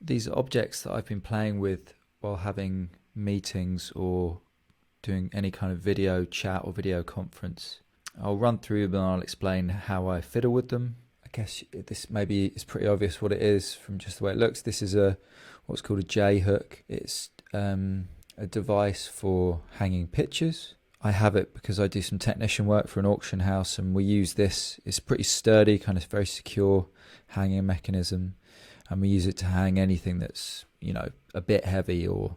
These are objects that I've been playing with while having meetings or doing any kind of video chat or video conference. I'll run through them and I'll explain how I fiddle with them. I guess this maybe is pretty obvious what it is from just the way it looks. This is what's called a J hook. It's a device for hanging pictures. I have it because I do some technician work for an auction house, and we use this. It's pretty sturdy, kind of very secure hanging mechanism, and we use it to hang anything that's, you know, a bit heavy or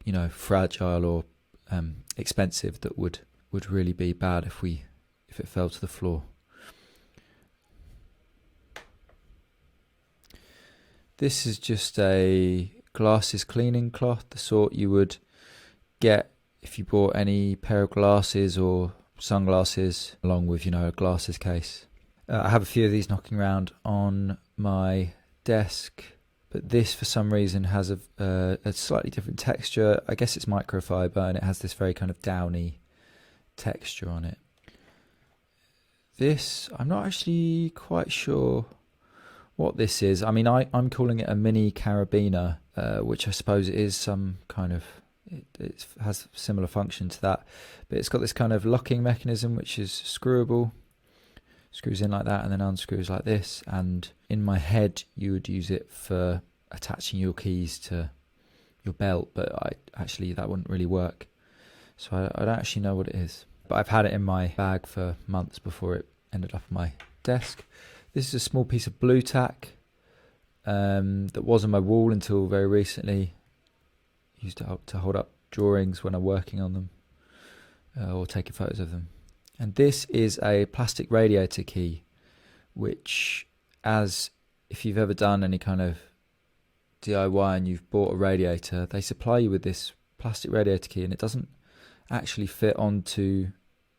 you know, fragile or expensive that would really be bad if it fell to the floor. This is just a glasses cleaning cloth, the sort you would get if you bought any pair of glasses or sunglasses along with, you know, a glasses case. I have a few of these knocking around on my desk, but this for some reason has a slightly different texture. I guess it's microfiber, and it has this very kind of downy texture on it. This, I'm not actually quite sure what this is. I mean, I'm calling it a mini carabiner, which I suppose is some kind of, it has a similar function to that, but it's got this kind of locking mechanism which is screwable. Screws in like that and then unscrews like this, and in my head you would use it for attaching your keys to your belt, but that wouldn't really work, so I don't actually know what it is, but I've had it in my bag for months before it ended up on my desk. This is a small piece of blue tack that was on my wall until very recently. Used it to hold up drawings when I'm working on them or taking photos of them. And this is a plastic radiator key, which, as if you've ever done any kind of DIY and you've bought a radiator, they supply you with this plastic radiator key, and it doesn't actually fit onto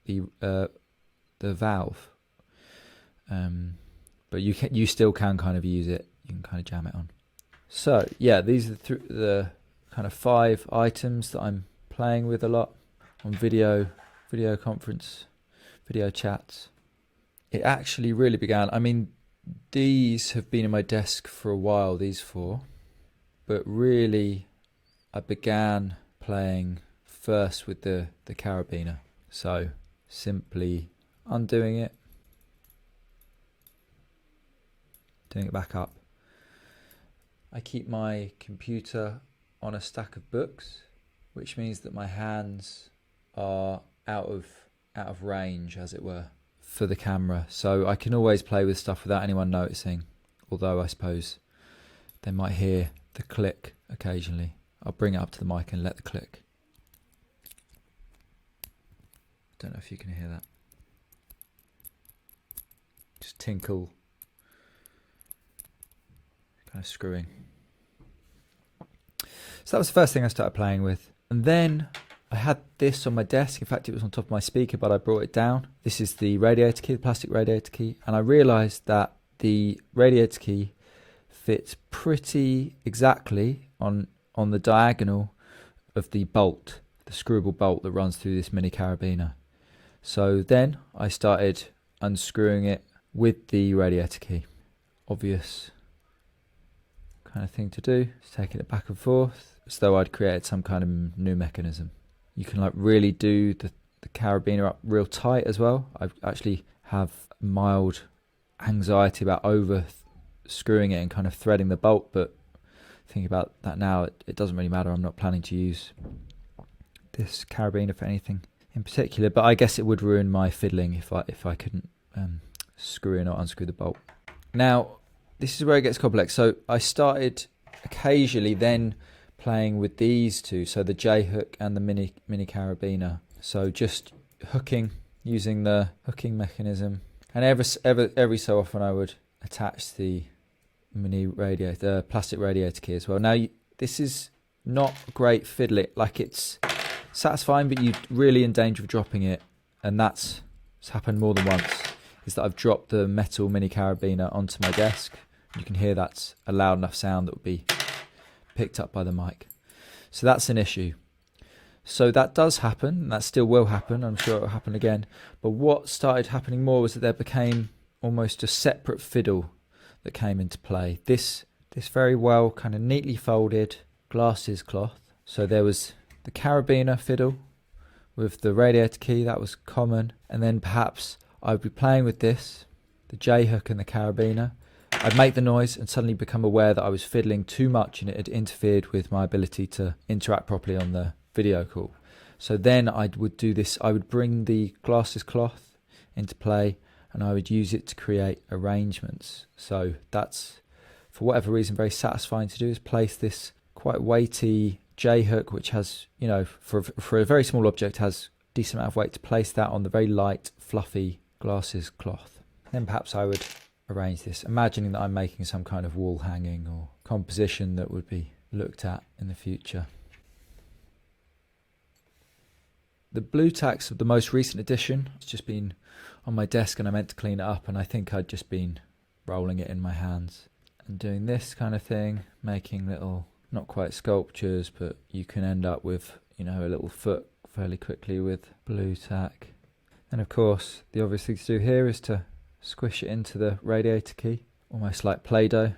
the valve, but you still can kind of use it. You can kind of jam it on. So yeah, these are the kind of 5 items that I'm playing with a lot on video conference, video chats. It actually really began, I mean, these have been in my desk for a while, these 4, but really I began playing first with the carabiner. So simply undoing it, doing it back up. I keep my computer on a stack of books, which means that my hands are out of range, as it were, for the camera, so I can always play with stuff without anyone noticing, although I suppose they might hear the click occasionally. I'll bring it up to the mic and let the click. Don't know if you can hear that. Just tinkle, kind of screwing. So that was the first thing I started playing with, and then I had this on my desk. In fact, it was on top of my speaker, but I brought it down. This is the radiator key, the plastic radiator key, and I realised that the radiator key fits pretty exactly on the diagonal of the bolt, the screwable bolt that runs through this mini carabiner. So then I started unscrewing it with the radiator key. Obvious kind of thing to do, just taking it back and forth as though I'd created some kind of new mechanism. You can like really do the carabiner up real tight as well. I actually have mild anxiety about over screwing it and kind of threading the bolt, but thinking about that now, it doesn't really matter. I'm not planning to use this carabiner for anything in particular, but I guess it would ruin my fiddling if I couldn't screw in or unscrew the bolt. Now, this is where it gets complex. So I started occasionally then playing with these two, so the J hook and the mini carabiner. So just hooking, using the hooking mechanism, and every so often I would attach the plastic radiator key as well. Now this is not great fiddling, like it's satisfying, but you're really in danger of dropping it, and it's happened more than once. Is that I've dropped the metal mini carabiner onto my desk. You can hear that's a loud enough sound that would be picked up by the mic. So that's an issue. So that does happen, and that still will happen. I'm sure it will happen again. But what started happening more was that there became almost a separate fiddle that came into play. This this very well kind of neatly folded glasses cloth. So there was the carabiner fiddle with the radiator key, that was common, and then perhaps I would be playing with this, the J hook and the carabiner. I'd make the noise and suddenly become aware that I was fiddling too much and it had interfered with my ability to interact properly on the video call. So then I would do this, I would bring the glasses cloth into play and I would use it to create arrangements. So that's, for whatever reason, very satisfying to do, is place this quite weighty J hook, which has, you know, for a very small object, has a decent amount of weight, to place that on the very light, fluffy glasses cloth. Then perhaps I would arrange this, imagining that I'm making some kind of wall hanging or composition that would be looked at in the future. The blue tacks of the most recent edition, it's just been on my desk and I meant to clean it up, and I think I'd just been rolling it in my hands and doing this kind of thing, making little, not quite sculptures, but you can end up with, you know, a little foot fairly quickly with blue tack. And of course, the obvious thing to do here is to squish it into the radiator key, almost like Play-Doh,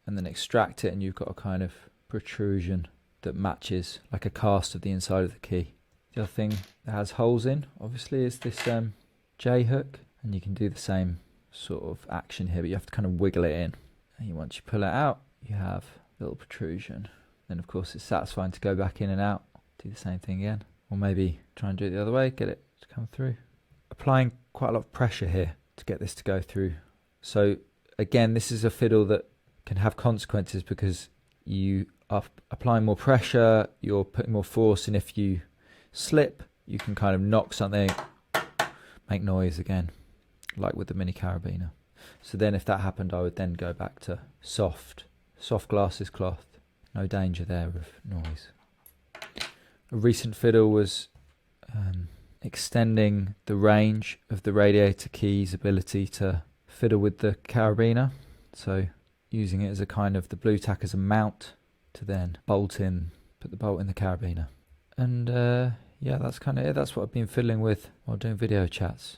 and then extract it, and you've got a kind of protrusion that matches like a cast of the inside of the key. The other thing that has holes in, obviously, is this J hook, and you can do the same sort of action here, but you have to kind of wiggle it in. And once you pull it out, you have a little protrusion. Then of course it's satisfying to go back in and out, do the same thing again, or maybe try and do it the other way, get it to come through. Applying quite a lot of pressure here to get this to go through. So again, this is a fiddle that can have consequences because you are applying more pressure, you're putting more force, and if you slip, you can kind of knock something, make noise again, like with the mini carabiner. So then if that happened, I would then go back to soft glasses cloth. No danger there of noise. A recent fiddle was extending the range of the radiator key's ability to fiddle with the carabiner. So using it as a kind of, the blue tack as a mount to then bolt in, put the bolt in the carabiner. And yeah, that's kind of it. That's what I've been fiddling with while doing video chats.